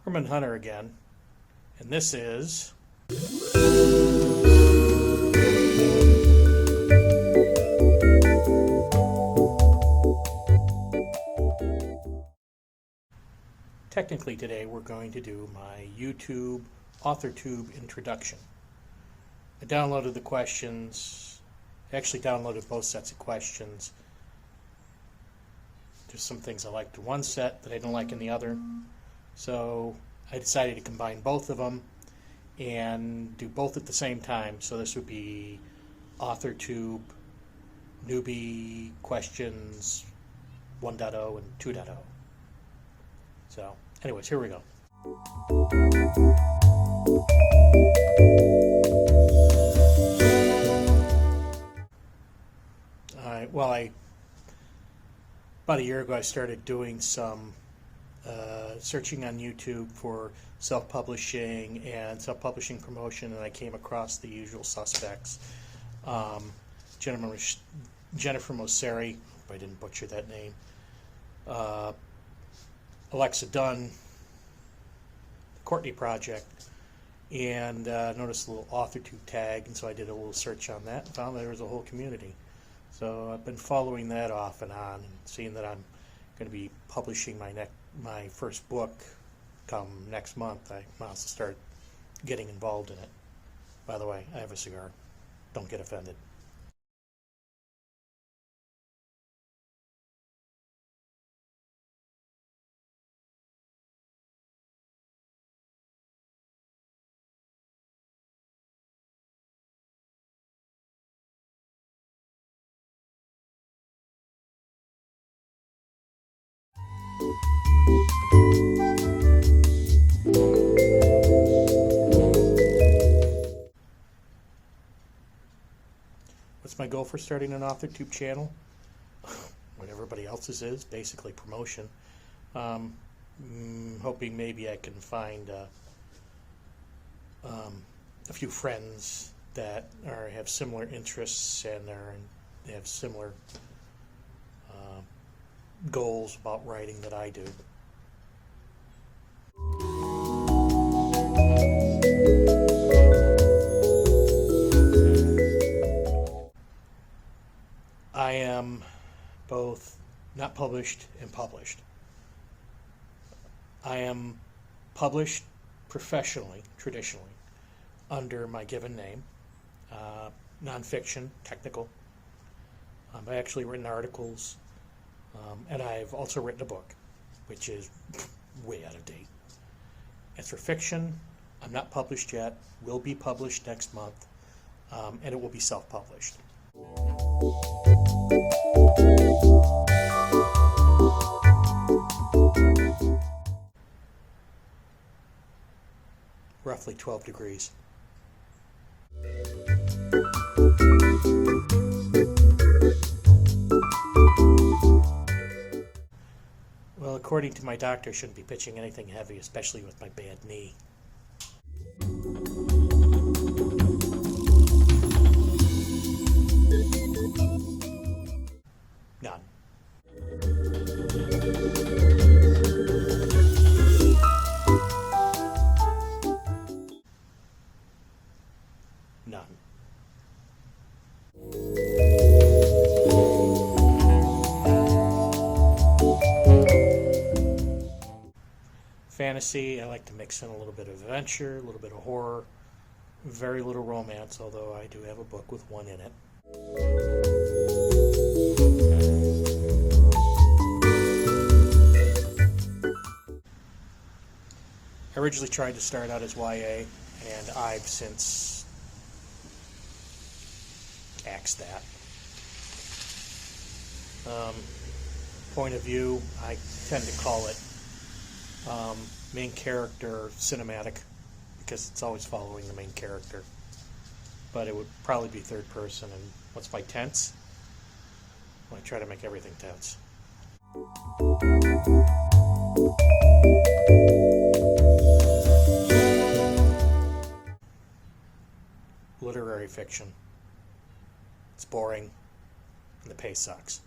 Herman Hunter again, and this is technically today we're going to do my YouTube AuthorTube introduction. I downloaded the questions, actually downloaded both sets of questions. There's some things I liked in one set that I didn't like in the other. So I decided to combine both of them and do both at the same time. So this would be AuthorTube, Newbie questions 1.0 and 2.0. So anyways, here we go. About a year ago I started doing some searching on YouTube for self-publishing and self-publishing promotion, and I came across the usual suspects. Jennifer Mosseri, hope I didn't butcher that name, Alexa Dunn, Courtney Project, and noticed a little AuthorTube tag, and so I did a little search on that and found that there was a whole community. So I've been following that off and on, and seeing that I'm going to be publishing my first book come next month. I might also start getting involved in it. By the way, I have a cigar. Don't get offended. What's my goal for starting an AuthorTube channel? What everybody else's is, basically promotion. Hoping maybe I can find a few friends that have similar interests and they have similar goals about writing that I do. I am both not published and published. I am published professionally, traditionally, under my given name, nonfiction, technical. I've actually written articles, and I've also written a book, which is way out of date. As for fiction, I'm not published yet, will be published next month, and it will be self-published. Roughly 12 degrees. Well, according to my doctor, I shouldn't be pitching anything heavy, especially with my bad knee. None. None. Fantasy, I like to mix in a little bit of adventure, a little bit of horror, very little romance, although I do have a book with one in it. I originally tried to start out as YA, and I've since axed that. Point of view, I tend to call it main character cinematic, because it's always following the main character. But it would probably be third person. And what's my tense? Well, I try to make everything tense. Literary fiction. It's boring, and the pay sucks.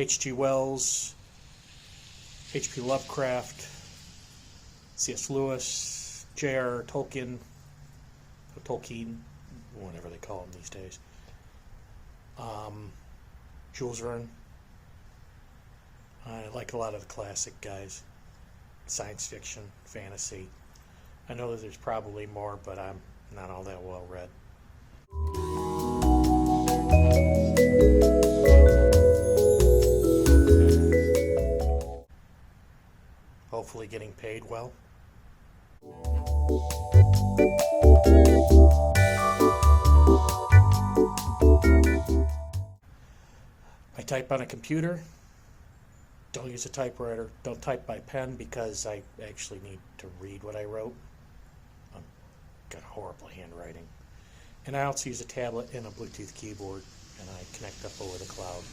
H.G. Wells, H.P. Lovecraft, C.S. Lewis, J.R. Tolkien, whatever they call him these days, Jules Verne. I like a lot of the classic guys, science fiction, fantasy. I know that there's probably more, but I'm not all that well read. Hopefully getting paid well. I type on a computer. Don't use a typewriter. Don't type by pen because I actually need to read what I wrote. I've got horrible handwriting. And I also use a tablet and a Bluetooth keyboard, and I connect up over the cloud.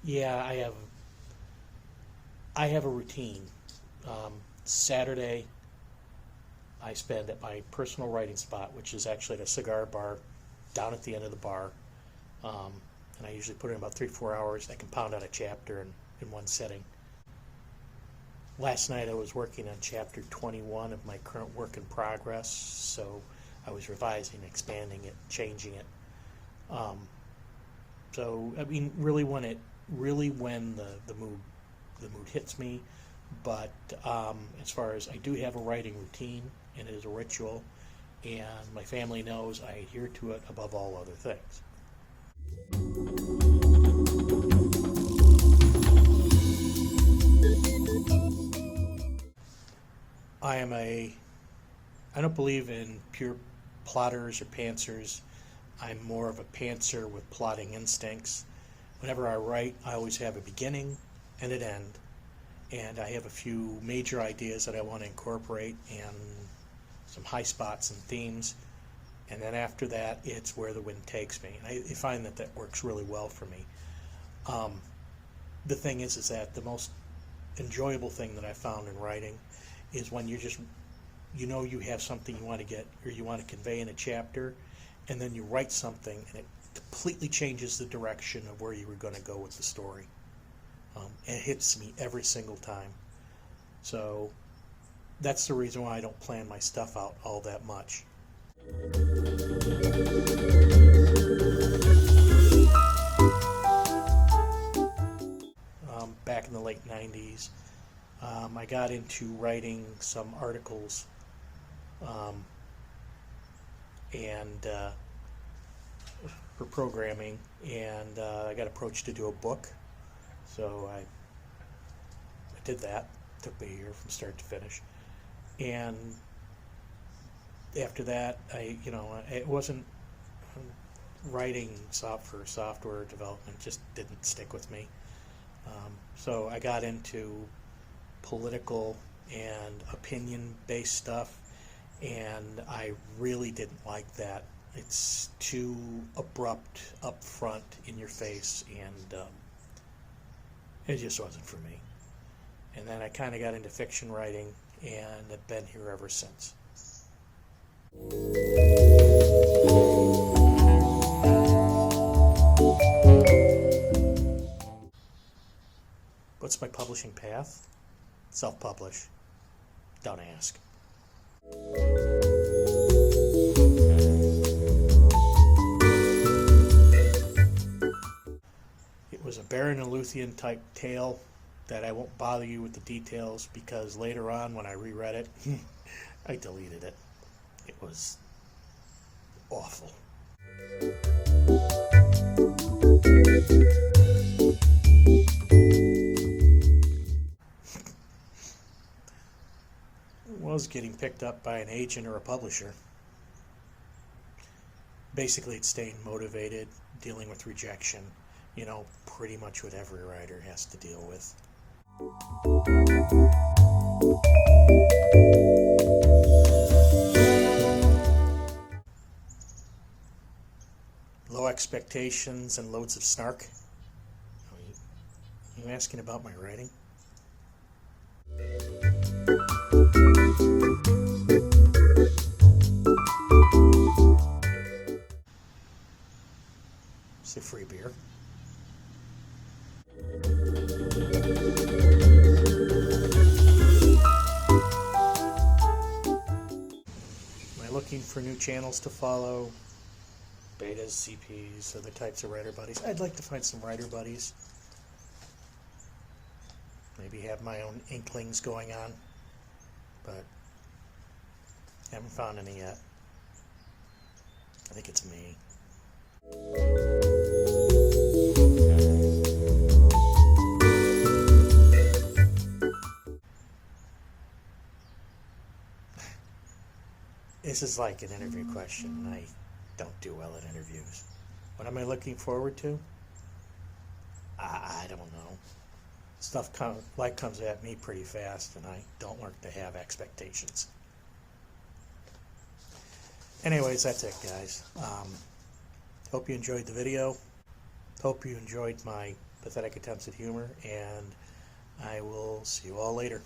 Yeah, I have a routine. Saturday, I spend at my personal writing spot, which is actually at a cigar bar down at the end of the bar. And I usually put in about 3-4 hours. I can pound out a chapter in one setting. Last night I was working on chapter 21 of my current work in progress, so I was revising, expanding it, changing it. So I mean, really when the mood hits me. But as far as I do have a writing routine, and it is a ritual, and my family knows I adhere to it above all other things. I don't believe in pure plotters or pantsers. I'm more of a pantser with plotting instincts. Whenever I write, I always have a beginning and an end. And I have a few major ideas that I want to incorporate and some high spots and themes. And then after that, it's where the wind takes me. And I find that works really well for me. The thing is that the most enjoyable thing that I found in writing is when you have something you want to get or you want to convey in a chapter, and then you write something and it completely changes the direction of where you were going to go with the story. It hits me every single time. So that's the reason why I don't plan my stuff out all that much. Back in the late 90s, I got into writing some articles and for programming, and I got approached to do a book. So I did that. It took me a year from start to finish. And after that, it wasn't writing for software development, just didn't stick with me. So I got into political and opinion-based stuff, and I really didn't like that. It's too abrupt, upfront, in your face, and it just wasn't for me. And then I kind of got into fiction writing, and have been here ever since. What's my publishing path? Self-publish. Don't ask. It was a Baron and Luthien type tale that I won't bother you with the details, because later on when I reread it, I deleted it. It was awful. Was getting picked up by an agent or a publisher. Basically, it's staying motivated, dealing with rejection, pretty much what every writer has to deal with. Low expectations and loads of snark. Are you asking about my writing? for new channels to follow. Betas, CPs, other types of writer buddies. I'd like to find some writer buddies. Maybe have my own inklings going on, but haven't found any yet. I think it's me. This is like an interview question, and I don't do well at interviews. What am I looking forward to? I don't know. Stuff comes at me pretty fast, and I don't like to have expectations. Anyways, that's it, guys. Hope you enjoyed the video. Hope you enjoyed my pathetic attempts at humor, and I will see you all later.